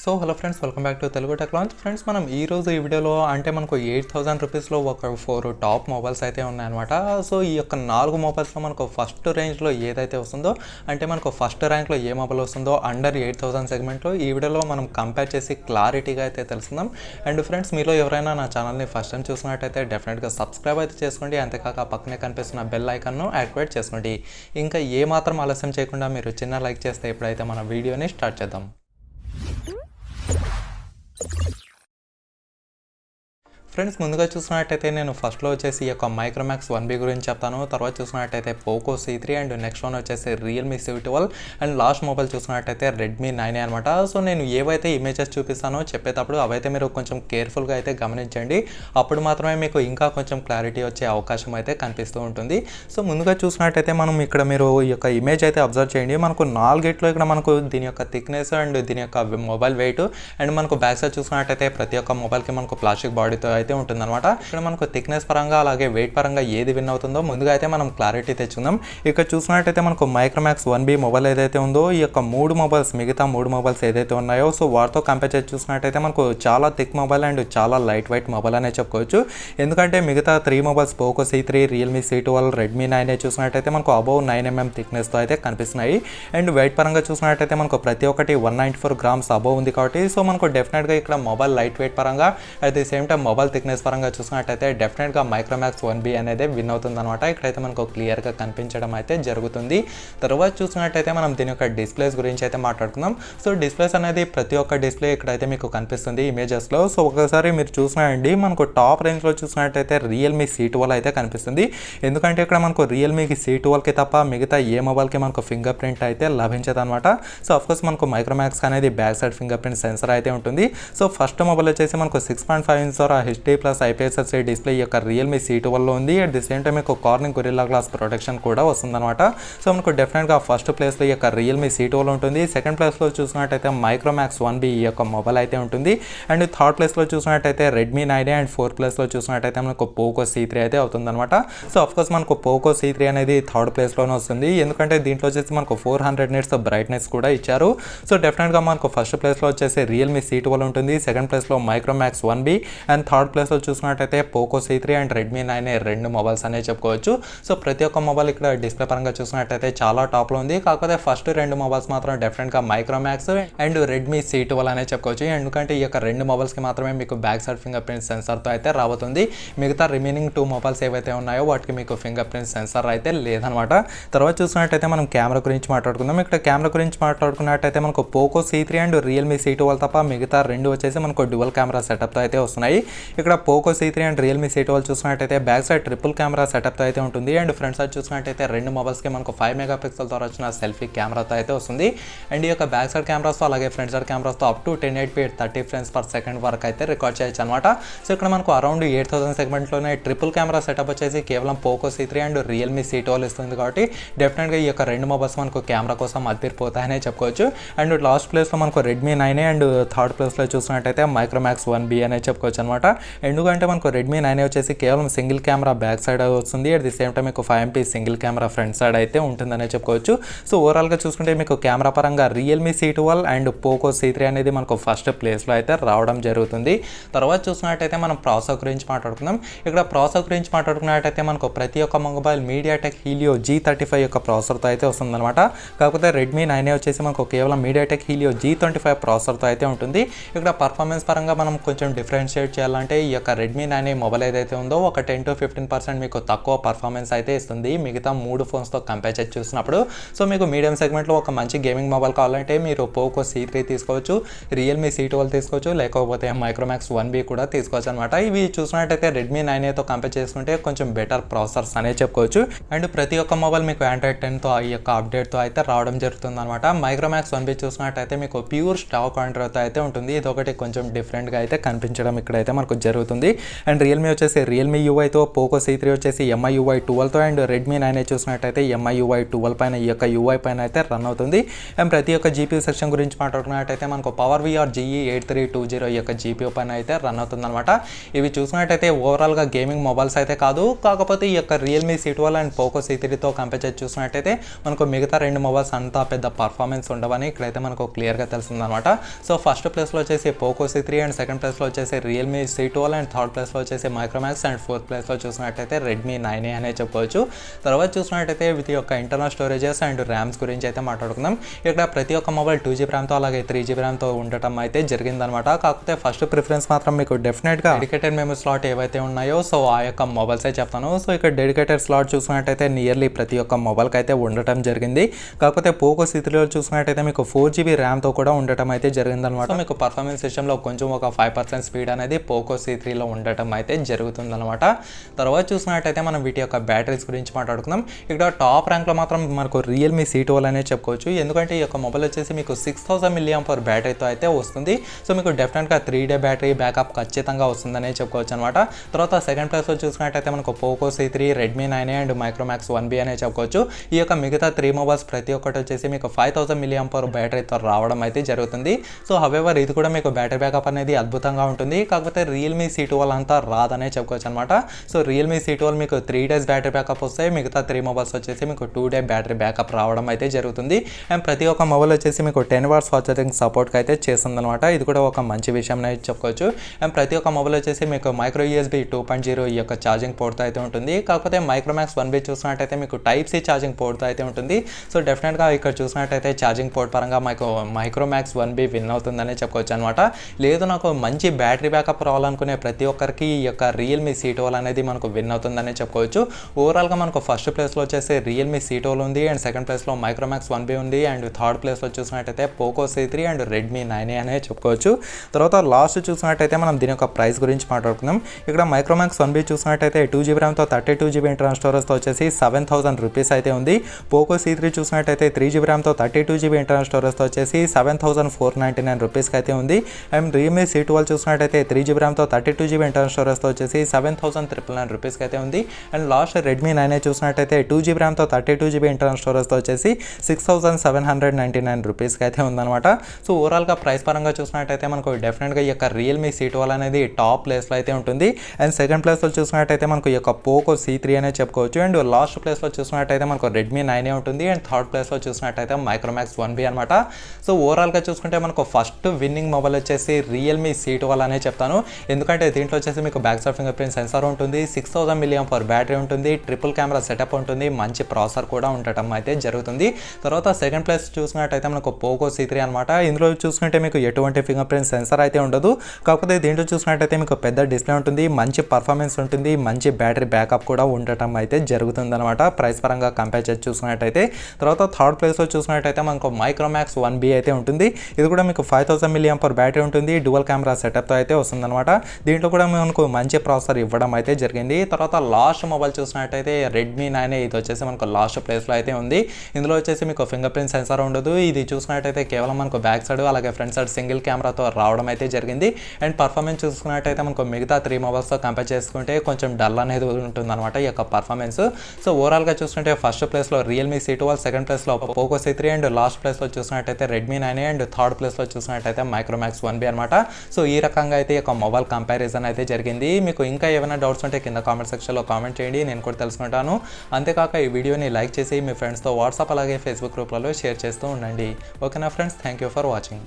So hello friends, welcome back to Telugu tech launch. Friends, మనం ఈ రోజు ఈ వీడియోలో అంటే మనకు 8,000 రూపీస్లో ఒక 4 టాప్ మొబైల్స్ అయితే ఉన్నాయన్నమాట. సో ఈ యొక్క 4 మొబైల్స్లో మనకు ఫస్ట్ రేంజ్లో ఏదైతే వస్తుందో, అంటే మనకు ఫస్ట్ ర్యాంక్లో ఏ మొబైల్ వస్తుందో అండర్ 8,000 సెగ్మెంట్లో ఈ వీడియోలో మనం కంపేర్ చేసి క్లారిటీగా అయితే తెలుసుకుందాం. అండ్ ఫ్రెండ్స్, మీలో ఎవరైనా నా ఛానల్ని ఫస్ట్ టైం చూసినట్టయితే డెఫినెట్గా సబ్స్క్రైబ్ అయితే చేసుకోండి. అంతేకాక పక్కనే కనిపిస్తున్న బెల్ ఐకాన్ను యాక్టివేట్ చేసుకోండి. ఇంకా ఏ మాత్రం ఆలస్యం చేయకుండా మీరు చిన్న లైక్ చేస్తే ఇప్పుడైతే మన వీడియోని స్టార్ట్ చేద్దాం. ఫ్రెండ్స్, ముందుగా చూసినట్టయితే నేను ఫస్ట్లో వచ్చేసి ఈ యొక్క మైక్రోమాక్స్ 1B గురించి చెప్తాను. తర్వాత చూసినట్టయితే Poco C3 and next one వచ్చేసి Realme C12 and last mobile చూసినట్టయితే రెడ్మీ 9 అనమాట. సో నేను ఏవైతే ఇమేజెస్ చూపిస్తానో చెప్పేటప్పుడు అవైతే మీరు కొంచెం కేర్ఫుల్గా అయితే గమనించండి. అప్పుడు మాత్రమే మీకు ఇంకా కొంచెం క్లారిటీ వచ్చే అవకాశం అయితే కనిపిస్తూ ఉంటుంది. సో ముందుగా చూసినట్టయితే మనం ఇక్కడ మీరు ఈ యొక్క ఇమేజ్ అయితే అబ్జర్వ్ చేయండి. మనకు 4 ఇక్కడ మనకు దీని యొక్క థిక్నెస్ అండ్ దీని యొక్క మొబైల్ వెయిట్ అండ్ మనకు బ్యాక్ సైడ్ చూసినట్టయితే ప్రతి ఒక్క మొబైల్కి మనకు ప్లాస్టిక్ బాడీతో అయితే ఉంటుందన్నమాట. ఇక్కడ మనకు థిక్నెస్ పరంగా అలాగే వెయిట్ పరంగా ఏది విన్ అవుతుందో ముందుగా అయితే మనం క్లారిటీ తెచ్చుకుందాం. ఇక్కడ చూసినట్టయితే మనకు మైక్రోమాక్స్ 1B మొబైల్ ఏదైతే ఉందో ఈ యొక్క మిగతా మూడు మొబైల్స్ ఏదైతే ఉన్నాయో సో వాటితో కంపేర్ చేసి చూసినట్టయితే మనకు చాలా థిక్ మొబైల్ అండ్ చాలా లైట్ వెయిట్ మొబైల్ అనే చెప్పుకోవచ్చు. ఎందుకంటే మిగతా 3 mobiles Poco C3, Realme C12, Redmi 9 చూసినట్టయితే మనకు అబౌవ్ 9mm థిక్నెస్తో అయితే కనిపిస్తున్నాయి. అండ్ వెయిట్ పరంగా చూసినట్టయితే మనకు ప్రతి ఒక్కటి 194 గ్రామ్స్ అబౌవ్ ఉంది కాబట్టి సో మనకు డెఫినెట్గా ఇక్కడ మొబైల్ లైట్ వెయిట్ పరంగా at the same time mobile thickness పరంగా చూసినట్టయితే డెఫినెట్గా మైక్రోమాక్స్ 1B అనేది విన్ అవుతుంది అనమాట. ఇక్కడైతే మనకు క్లియర్గా కనిపించడం అయితే జరుగుతుంది. తర్వాత చూసినట్టయితే మనం దీని యొక్క డిస్ప్లేస్ గురించి అయితే మాట్లాడుకుందాం. సో డిస్ప్లేస్ అనేది ప్రతి ఒక్క డిస్ప్లే ఇక్కడైతే మీకు కనిపిస్తుంది ఇమేజెస్లో. సో ఒకసారి మీరు చూసినాయండి మనకు టాప్ రేంజ్లో చూసినట్టయితే రియల్మీ C12 అయితే కనిపిస్తుంది. ఎందుకంటే ఇక్కడ మనకు రియల్మీకి C12కి తప్ప మిగతా ఏ మొబైల్కి మనకు ఫింగర్ ప్రింట్ అయితే లభించదు అనమాట. సో అఫ్కోర్స్ మనకు మైక్రోమాక్స్ అనేది back side finger print sensor అయితే ఉంటుంది. సో ఫస్ట్ మొబైల్ వచ్చేసి మనకు 6.5 ఇంచ్ HD+ IPS డిస్ప్లే ఈ యొక్క రియల్మీ C12లో ఉంది. అట్ ది సేమ్ టైం మీకు కార్నింగ్ గొరిల్లా గ్లాస్ ప్రొటెక్షన్ కూడా వస్తుందన్నమాట. సో మనకు డెఫినెట్గా ఫస్ట్ ప్లేస్లో ఈ యొక్క రియల్మీ C12 ఉంటుంది. సెకండ్ ప్లేస్లో చూసినట్టయితే మైక్రోమాక్స్ 1B ఈ యొక్క మొబైల్ అయితే ఉంటుంది. అండ్ థర్డ్ ప్లేస్లో చూసినట్టయితే రెడ్మీ 9 అండ్ ఫోర్త్ ప్లేస్లో చూసినట్టయితే మనకు పోకో C3 అయితే అవుతుందన్నమాట. సో అఫ్కోర్స్ మనకు పోకో C3 అనేది థర్డ్ ప్లేస్లోనే వస్తుంది. ఎందుకంటే దీంట్లో వచ్చేసి మనకు 400 నిట్స్ బ్రైట్నెస్ కూడా ఇచ్చారు. సో డెఫినెట్గా మనకు ఫస్ట్ ప్లేస్లో వచ్చేసి రియల్మీ C12 ఉంటుంది. సెకండ్ ప్లేస్లో మైక్రోమాక్స్ 1B అండ్ థర్డ్ ప్లేస్లో చూసినట్టయితే పోకో C3 అండ్ రెడ్మీ 9 రెండు మొబైల్స్ అనే చెప్పుకోవచ్చు. సో ప్రతి ఒక్క మొబైల్ ఇక్కడ డిస్ప్లే పరంగా చూసినట్టయితే చాలా టాప్లో ఉంది. కాకపోతే ఫస్ట్ 2 మొబైల్స్ మాత్రం డెఫినెట్గా మైక్రోమాక్స్ అండ్ రెడ్మీ C12 అనే చెప్పుకోవచ్చు. ఎందుకంటే ఈ యొక్క 2 మొబైల్స్కి మాత్రమే మీకు బ్యాక్ సైడ్ ఫింగర్ ప్రింట్ సెన్సర్తో అయితే రాబోతుంది. మిగతా రిమైనింగ్ 2 మొబైల్స్ ఏవైతే ఉన్నాయో వాటికి మీకు ఫింగర్ ప్రింట్ సెన్సర్ అయితే లేదనమాట. తర్వాత చూసినట్టయితే మనం కెమెరా గురించి మాట్లాడుకుందాం. ఇక్కడ కెమెరా గురించి మాట్లాడుకున్నట్టయితే మనకు Poco C3 and Realme C12 తప్ప మిగతా 2 వచ్చేసి మనకు డ్యువల్ కెమెరా సెటప్తో అయితే వస్తున్నాయి. ఇక్కడ Poco C3 and Realme C12 చూసినట్టయితే బ్యాక్ సైడ్ ట్రిపుల్ కెమెరా సెటప్తో అయితే ఉంటుంది. అండ్ ఫ్రంట్ సైడ్ చూసినట్టయితే 2 మొబైల్స్కి మనకు 5 మెగాపిక్సెల్తో వచ్చిన సెల్ఫీ కెమెరాతో అయితే వస్తుంది. అండ్ ఈ యొక్క బ్యాక్ సైడ్ కెమెరాస్తో అలాగే ఫ్రంట్ సైడ్ కెమెరాస్తో up to 1080p 30 frames per second వరకు అయితే రికార్డ్ చేయొచ్చు అనమాట. సో ఇక్కడ మనకు అరౌండ్ 8,000 సెగ్మెంట్లోనే ట్రిపుల్ కెమెరా సెటప్ వచ్చేసి కేవలం Poco C3 and Realme C12 ఇస్తుంది. కాబట్టి డెఫినెట్గా ఈ యొక్క 2 మొబైల్స్ మనకు కెమెరా కోసం అదిరిపోతాయనే చెప్పుకోవచ్చు. అండ్ లాస్ట్ ప్లేస్లో మనకు రెడ్మీ 9 అండ్ థర్డ్ ప్లేస్లో చూసినట్టయితే మైక్రోమాక్స్ 1B అనే చెప్పుకోవచ్చు అనమాట. ఎందుకంటే మనకు రెడ్మీ 9 వచ్చేసి కేవలం సింగిల్ కెమెరా బ్యాక్ సైడ్ వస్తుంది. అట్ ది సేమ్ టైం మీకు 5MP single camera front side అయితే ఉంటుందనే చెప్పుకోవచ్చు. సో ఓవరాల్గా చూసుకుంటే మీకు కెమెరా పరంగా Realme C12 and Poco C3 అనేది మనకు ఫస్ట్ ప్లేస్లో అయితే రావడం జరుగుతుంది. తర్వాత చూసినట్టయితే మనం ప్రాసెసర్ గురించి మాట్లాడుకుందాం. ఇక్కడ ప్రాసెసర్ గురించి మాట్లాడుకున్నట్టయితే మనకు ప్రతి ఒక్క మొబైల్ మీడియాటెక్ హీలియో G35 యొక్క ప్రాసెసర్తో అయితే వస్తుందన్నమాట. కాకపోతే రెడ్మీ 9 వచ్చేసి మనకు కేవలం మీడియాటెక్ హీలియో G25 ప్రాసెసర్తో అయితే ఉంటుంది. ఇక్కడ పర్ఫార్మెన్స్ పరంగా మనం కొంచెం డిఫరెన్షియేట్ చేయాలంటే ఈ యొక్క రెడ్మీ 9 మొబైల్ ఏదైతే ఉందో ఒక 10 to 15% మీకు తక్కువ పర్ఫార్మెన్స్ అయితే ఇస్తుంది మిగతా 3 ఫోన్స్తో కంపేర్ చేసి చూసినప్పుడు. సో మీకు మీడియం సెగ్మెంట్లో ఒక మంచి గేమింగ్ మొబైల్ కావాలంటే మీరు పోకో C3 తీసుకోవచ్చు, రియల్మీ C12 తీసుకోవచ్చు, లేకపోతే మైక్రోమాక్స్ 1B కూడా తీసుకోవచ్చు అనమాట. ఇవి చూసినట్టయితే రెడ్మీ 9తో కంపేర్ చేసుకుంటే కొంచెం బెటర్ ప్రాసెసర్స్ అనే చెప్పుకోవచ్చు. అండ్ ప్రతి ఒక్క మొబైల్ మీకు Android 10తో ఈ యొక్క అప్డేట్తో అయితే రావడం జరుగుతుంది అనమాట. మైక్రోమాక్స్ 1B చూసినట్టయితే మీకు ప్యూర్ స్టాక్ Androidతో అయితే ఉంటుంది. ఇది ఒకటి కొంచెం డిఫరెంట్గా అయితే కనిపించడం ఇక్కడైతే మనకు జరుగుతుంది. అండ్ రియల్మీ వచ్చేసి రియల్మీ యూఐతో, పోకో C3 వచ్చేసి MI UI 12తో, అండ్ రెడ్మీ 9 చూసినట్టయితే MI UI 12 పైన ఈ యొక్క UI పైన అయితే రన్ అవుతుంది. అండ్ ప్రతి ఒక్క GPU సెక్షన్ గురించి మాట్లాడుకున్నట్టయితే మనకు పవర్ VR GE8320 ఈ యొక్క GPU పైన అయితే రన్ అవుతుంది అనమాట. ఇవి చూసినట్టయితే ఓవరాల్గా గేమింగ్ మొబైల్స్ అయితే కాదు, కాకపోతే ఈ యొక్క రియల్మీ C12 అండ్ పోకో C3తో కంపేర్ చేసి చూసినట్టయితే మనకు మిగతా రెండు మొబైల్స్ అంతా పెద్ద పర్ఫార్మెన్స్ ఉండవని ఇక్కడైతే మనకు క్లియర్గా తెలిసిందనమాట. సో ఫస్ట్ ప్లేస్లో వచ్చేసి పోకో C3 అండ్ సెకండ్ ప్లేస్లో వచ్చేసి రియల్మీ C12 అండ్ థర్డ్ ప్లేస్లో వచ్చేసి మైక్రోమాక్స్ అండ్ ఫోర్త్ ప్లేస్లో చూసినట్టయితే రెడ్మీ 9A అనే చెప్పుకోవచ్చు. తర్వాత చూసినట్టయితే వీటి యొక్క ఇంటర్నల్ స్టోరేజెస్ అండ్ ర్యామ్స్ గురించి అయితే మాట్లాడుకుందాం. ఇక్కడ ప్రతి ఒక్క మొబైల్ 2GB ర్యామ్తో అలాగే 3GB ర్యామ్తో ఉండటం అయితే జరిగిందనమాట. కాకపోతే ఫస్ట్ ప్రిఫరెన్స్ మాత్రం మీకు డెఫినెట్గా డెడికేటెడ్ మెమరీ స్లాట్ ఏవైతే ఉన్నాయో సో ఆ యొక్క మొబైల్సే చెప్తాను. సో ఇక్కడ డెడికేటెడ్ స్లాట్ చూసినట్టయితే నియర్లీ ప్రతి ఒక్క మొబైల్కి అయితే ఉండటం జరిగింది. కాకపోతే పోకో C3లో చూసినట్టయితే మీకు 4GB ర్యామ్తో కూడా ఉండటం అయితే జరిగిందనమాట. మీకు పర్ఫార్మెన్స్ సిస్టంలో కొంచెం ఒక 5% స్పీడ్ అనేది పోకో C3లో ఉండటం అయితే జరుగుతుందన్నమాట. తర్వాత చూసినట్టయితే మనం వీటి యొక్క బ్యాటరీస్ గురించి మాట్లాడుకుందాం. ఇక్కడ టాప్ ర్యాంక్లో మాత్రం మనకు రియల్మీ C12 అనే చెప్పుకోవచ్చు. ఎందుకంటే ఈ యొక్క మొబైల్ వచ్చేసి మీకు 6000 mAh బ్యాటరీతో అయితే వస్తుంది. సో మీకు డెఫినెట్గా 3 డే బ్యాటరీ బ్యాకప్ ఖచ్చితంగా వస్తుందనే చెప్పుకోవచ్చు అనమాట. తర్వాత సెకండ్ ప్లేస్లో చూసినట్టయితే మనకు Poco C3, Redmi 9A and Micromax 1B అనే చెప్పుకోవచ్చు. ఈ యొక్క మిగతా 3 మొబైల్స్ ప్రతి ఒక్కటి వచ్చేసి మీకు 5000 mAh బ్యాటరీతో రావడం అయితే జరుగుతుంది. సో హవెవర్ ఇది కూడా మీకు బ్యాటరీ బ్యాకప్ అనేది అద్భుతంగా ఉంటుంది. కాకపోతే రియల్మీ C12 అంతా రాదనే చెప్పుకోవచ్చు అనమాట. సో రియల్మీ C12 మీకు 3 days బ్యాటరీ బ్యాకప్ వస్తాయి, మిగతా 3 మొబైల్స్ వచ్చేసి మీకు 2 day బ్యాటరీ బ్యాకప్ రావడం అయితే జరుగుతుంది. అండ్ ప్రతి ఒక్క మొబైల్ వచ్చేసి మీకు 10 watts ఫాస్ట్ ఛార్జింగ్ సపోర్ట్కి అయితే చేస్తుందన్నమాట. ఇది కూడా ఒక మంచి విషయం అనేది చెప్పుకోవచ్చు. అండ్ ప్రతి ఒక్క మొబైల్ వచ్చేసి మీకు మైక్రో USB 2.0 ఈ యొక్క ఛార్జింగ్ పోర్ట్తో అయితే ఉంటుంది. కాకపోతే మైక్రోమాక్స్ 1B చూసినట్టయితే మీకు Type C ఛార్జింగ్ పోర్ట్తో అయితే ఉంటుంది. సో డెఫినెట్గా ఇక్కడ చూసినట్టయితే ఛార్జింగ్ పోర్ట్ పరంగా మైక్రోమాక్స్ 1B విన్ అవుతుందనే చెప్పుకోవచ్చు అనమాట. లేదు నాకు మంచి బ్యాటరీ బ్యాకప్ రావాలనుకునే ప్రతి ఒక్కరికి ఈ యొక్క రియల్మీ C12 అనేది మనకు విన్ అవుతుందనే చెప్పుకోవచ్చు. ఓవరాల్గా మనకు ఫస్ట్ ప్లేస్లో వచ్చేసి రియల్మీ C12 ఉంది, అండ్ సెకండ్ ప్లేస్లో మైక్రోమాక్స్ 1B ఉంది, అండ్ థర్డ్ ప్లేస్లో చూసినట్టయితే Poco C3 and Redmi 9A అనే చెప్పుకోవచ్చు. తర్వాత లాస్ట్ చూసినట్టయితే మనం దీని యొక్క ప్రైస్ గురించి మాట్లాడుకుందాం. ఇక్కడ మైక్రోమాక్స్ 1B చూసినట్టయితే 2GB ర్యామ్తో 32GB ఇంటర్నల్ స్టోరేజ్తో వచ్చేసి 7000 రూపీస్ అయితే ఉంది. పోకో C3 చూసినట్టయితే 3GB ర్యామ్తో 32GB ఇంటర్నల్ స్టోరేజ్తో వచ్చేసి 7499 రూపీస్కి అయితే ఉంది. అండ్ రియల్మీ C12 చూసినట్టయితే 3GB ర్యామ్తో 32GB ఇంటర్నల్ స్టోరేజ్తో వచ్చేసి 7999 రూపీస్కి అయితే ఉంది. అండ్ లాస్ట్ రెడ్మీ 9A చూసినట్టయితే 2GB ర్యామ్తో 32GB ఇంటర్నల్ స్టోరేజ్తో వచ్చేసి 6799 రూపీస్కి అయితే ఉందన్నమాట. సో ఓవరాల్గా ప్రైస్ పరంగా చూసినట్టయితే మనకు డెఫినెట్గా ఈ యొక్క రియల్మీ C12 అనేది టాప్ ప్లేస్లో అయితే ఉంటుంది. అండ్ సెకండ్ ప్లేస్లో చూసినట్టయితే మనకు ఈ యొక్క పోకో C3 అనే చెప్పుకోవచ్చు. అండ్ లాస్ట్ ప్లేస్లో చూసినట్టయితే మనకు రెడ్మీ 9A ఉంటుంది. అండ్ థర్డ్ ప్లేస్లో చూసినట్టయితే మైక్రోమాక్స్ 1B అనమాట. సో ఓవరాల్గా చూసుకుంటే మనకు ఫస్ట్ విన్నింగ్ మొబైల్ వచ్చేసి రియల్మీ C12 అనే చెప్తాను. ఎందుకంటే దీంట్లో వచ్చేసి మీకు back side finger print censor ఉంటుంది, 6000 mAh బ్యాటరీ ఉంటుంది, ట్రిపుల్ కెమెరా సెటప్ ఉంటుంది, మంచి ప్రాసెసర్ కూడా ఉండటం అయితే జరుగుతుంది. తర్వాత సెకండ్ ప్లేస్ చూసినట్టయితే మనకు పోకో C3 అనమాట. ఇందులో చూసుకుంటే మీకు ఎటువంటి ఫింగర్ ప్రింట్ సెన్సార్ అయితే ఉండదు. కాకపోతే దీంట్లో చూసినట్టయితే మీకు పెద్ద డిస్ప్లే ఉంటుంది, మంచి పర్ఫార్మెన్స్ ఉంటుంది, మంచి బ్యాటరీ బ్యాకప్ కూడా ఉండటం అయితే జరుగుతుంది అనమాట ప్రైస్ పరంగా కంపేర్ చేసి చూసినట్టయితే. తర్వాత థర్డ్ ప్లేస్లో చూసినట్టయితే మనకు మైక్రోమాక్స్ 1B అయితే ఉంటుంది. ఇది కూడా మీకు 5000 mAh బ్యాటరీ ఉంటుంది, డ్యువల్ కెమెరా సెటప్తో అయితే వస్తుందన్నమాట. దీంట్లో కూడా మనకు మంచి ప్రాసెసర్ ఇవ్వడం అయితే జరిగింది. తర్వాత లాస్ట్ మొబైల్ చూసినట్టయితే రెడ్మీ 9A, ఇది వచ్చేసి మనకు లాస్ట్ ప్లేస్లో అయితే ఉంది. ఇందులో వచ్చేసి మీకు ఫింగర్ ప్రింట్ సెన్సార్ ఉండదు. ఇది చూసినట్టయితే కేవలం మనకు బ్యాక్ సైడ్ అలాగే ఫ్రంట్ సైడ్ సింగిల్ కెమెరాతో రావడం అయితే జరిగింది. అండ్ పర్ఫార్మెన్స్ చూసుకున్నట్టయితే మనకు మిగతా 3 మొబైల్స్తో కంపేర్ చేసుకుంటే కొంచెం డల్ అనేది ఉంటుందన్నమాట ఈ యొక్క పర్ఫార్మెన్స్. సో ఓవరాల్గా చూసుకుంటే ఫస్ట్ ప్లేస్లో రియల్మీ C12, సెకండ్ ప్లేస్లో పోకో C3 అండ్ లాస్ట్ ప్లేస్లో చూసినట్టయితే రెడ్మీ 9A అండ్ థర్డ్ ప్లేస్లో చూసినట్టయితే మైక్రోమాక్స్ 1B అనమాట. సో ఈ రకంగా అయితే ఈ యొక్క మొబైల్ కంపారిజన్ అయితే జరిగింది. మీకు ఇంకా ఏమైనా డౌట్స్ ఉంటే కింద కామెంట్ సెక్షన్లో కామెంట్ చేయండి, నేను కూడా తెలుసుకుంటాను. అంతేకాక ఈ వీడియోని లైక్ చేసి మీ ఫ్రెండ్స్తో వాట్సాప్ అలాగే ఫేస్బుక్ గ్రూప్లలో షేర్ చేస్తూ ఉండండి. ఓకేనా friends, thank you for watching.